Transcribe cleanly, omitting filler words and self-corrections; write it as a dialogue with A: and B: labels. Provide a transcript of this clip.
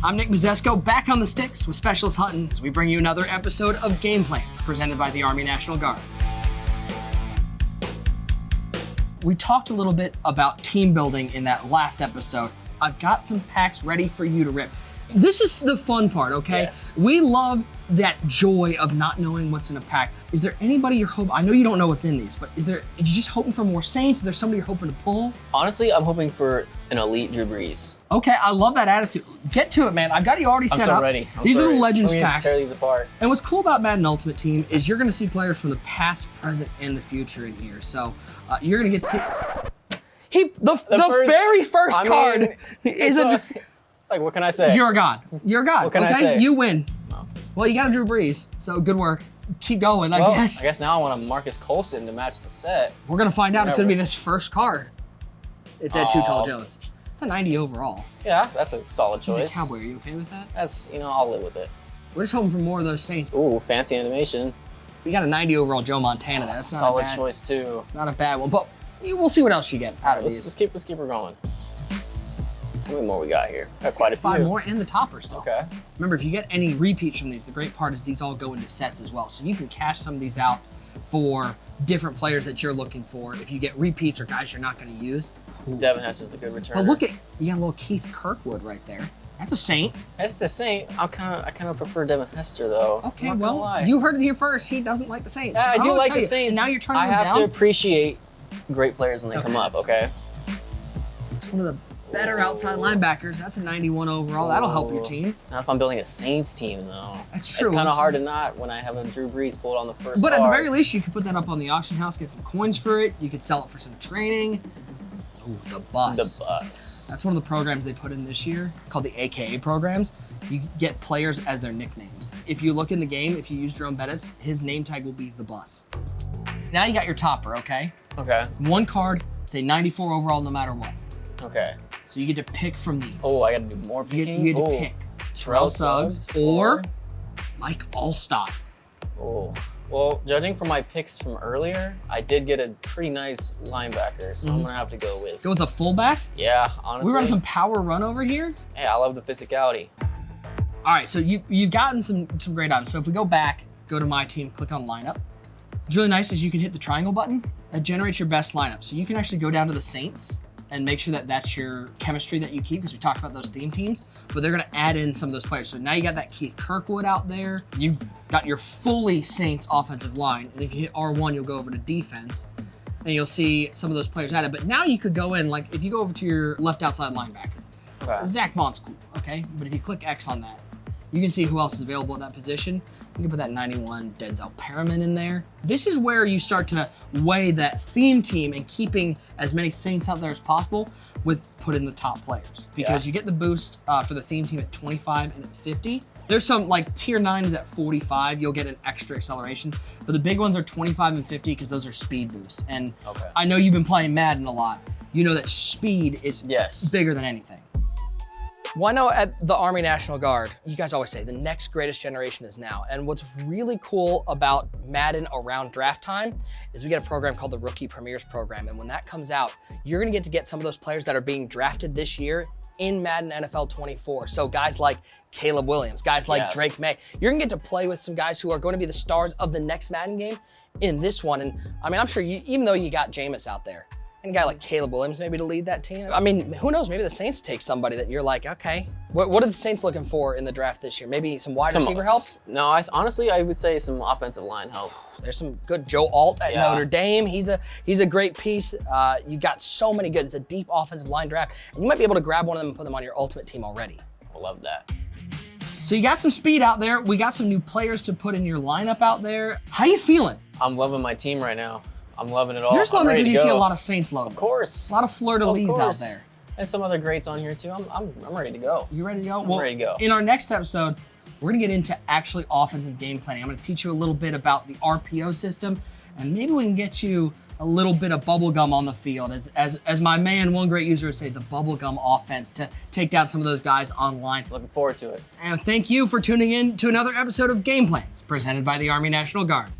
A: I'm Nick Mazesco, back on the sticks with Specialist Hutton as we bring you another episode of Game Plans presented by the Army National Guard. We talked a little bit about team building in that last episode. I've got some packs ready for you to rip. This is the fun part, okay?
B: Yes.
A: We love that joy of not knowing what's in a pack. Is there anybody you're hoping, I know you don't know what's in these, but are you just hoping for more Saints? Is there somebody you're hoping to pull?
B: Honestly, I'm hoping for an elite Drew Brees.
A: Okay, I love that attitude. Get to it, man. I've got you already set up.
B: I'm so ready.
A: These are the Legends
B: I'm
A: packs.
B: tear these apart.
A: And what's cool about Madden Ultimate Team is you're gonna see players from the past, present, and the future in here. So you're gonna get to see, the very first card is
B: like, what can I say?
A: You're a god. You're a god.
B: What can I say?
A: You win.
B: No.
A: Well, you got a Drew Brees, so good work. Keep going, I guess.
B: I guess now I want a Marcus Colston to match the set.
A: We're gonna find out. It's gonna be this first card. It's at Too Tall Jones. It's a 90 overall.
B: Yeah, that's a solid choice.
A: He's a Cowboy. Are you okay with that?
B: That's, I'll live with it.
A: We're just hoping for more of those Saints.
B: Ooh, fancy animation.
A: We got a 90 overall Joe Montana. That's not
B: solid
A: a bad
B: choice too.
A: Not a bad one, but we'll see what else you get out of these.
B: Let's keep her going. How many more we got here? Got quite a few.
A: 5 more and the topper still.
B: Okay.
A: Remember, if you get any repeats from these, the great part is these all go into sets as well. So you can cash some of these out for different players that you're looking for. If you get repeats or guys you're not going to use.
B: Devin Hester's a good returner.
A: But look at, you got a little Keith Kirkwood right there. That's a Saint.
B: That's the Saint. I kind of prefer Devin Hester though.
A: Okay, well, you heard it here first. He doesn't like the Saints.
B: Yeah, I do like the Saints.
A: And now you're trying to
B: I have to appreciate great players when they come up, okay?
A: It's one of the better outside linebackers. That's a 91 overall. That'll help your team.
B: Not if I'm building a Saints team, though.
A: That's true.
B: It's kind of hard to not when I have a Drew Brees pulled on the first
A: But
B: card.
A: at the very least, you could put that up on the auction house, get some coins for it. You could sell it for some training. Ooh, the bus.
B: The bus.
A: That's one of the programs they put in this year called the AKA programs. You get players as their nicknames. If you look in the game, if you use Jerome Bettis, his name tag will be the bus. Now you got your topper, okay?
B: Okay.
A: One card, it's a 94 overall no matter what.
B: Okay.
A: So you get to pick from these.
B: Oh, I gotta do more picking?
A: You get to pick Terrell Suggs or Mike Allstott.
B: Oh. Well, judging from my picks from earlier, I did get a pretty nice linebacker, so I'm gonna have to go with.
A: Go with a fullback?
B: Yeah, honestly.
A: We're running some power run over here.
B: Hey, I love the physicality.
A: All right, so you've gotten some great items. So if we go back, go to my team, click on lineup. What's really nice is you can hit the triangle button. That generates your best lineup. So you can actually go down to the Saints and make sure that that's your chemistry that you keep, because we talked about those theme teams, but they're gonna add in some of those players. So now you got that Keith Kirkwood out there. You've got your fully Saints offensive line. And if you hit R1, you'll go over to defense and you'll see some of those players added. But now you could go in, like if you go over to your left outside linebacker, Zach Bond's cool, okay? But if you click X on that, you can see who else is available at that position. You can put that 91 Denzel Perriman in there. This is where you start to weigh that theme team and keeping as many Saints out there as possible with putting the top players. Because you get the boost for the theme team at 25 and at 50. There's some like tier 9 is at 45. You'll get an extra acceleration. But the big ones are 25 and 50 because those are speed boosts. And I know you've been playing Madden a lot. You know that speed is bigger than anything. Well, I know at the Army National Guard, you guys always say the next greatest generation is now. And what's really cool about Madden around draft time is we get a program called the Rookie Premiers Program. And when that comes out, you're gonna get some of those players that are being drafted this year in Madden NFL 24. So guys like Caleb Williams, guys like Drake May, you're gonna get to play with some guys who are gonna be the stars of the next Madden game in this one. And I mean, I'm sure even though you got Jameis out there, and a guy like Caleb Williams maybe to lead that team. I mean, who knows? Maybe the Saints take somebody that you're like, okay, what are the Saints looking for in the draft this year? Maybe some wide receiver help?
B: No, honestly, I would say some offensive line help.
A: There's some good Joe Alt at Notre Dame. He's a great piece. You've got so many good. It's a deep offensive line draft, and you might be able to grab one of them and put them on your ultimate team already.
B: I love that.
A: So you got some speed out there. We got some new players to put in your lineup out there. How you feeling?
B: I'm loving my team right now. I'm loving it all.
A: You're just loving it because you see a lot of Saints logos.
B: Of course.
A: A lot of fleur-de-lis out there.
B: And some other greats on here too. I'm ready to go.
A: You ready to go?
B: I'm ready to go.
A: In our next episode, we're gonna get into actually offensive game planning. I'm gonna teach you a little bit about the RPO system, and maybe we can get you a little bit of bubblegum on the field, as my man, one great user would say, the bubblegum offense to take down some of those guys online.
B: Looking forward to it.
A: And thank you for tuning in to another episode of Game Plans, presented by the Army National Guard.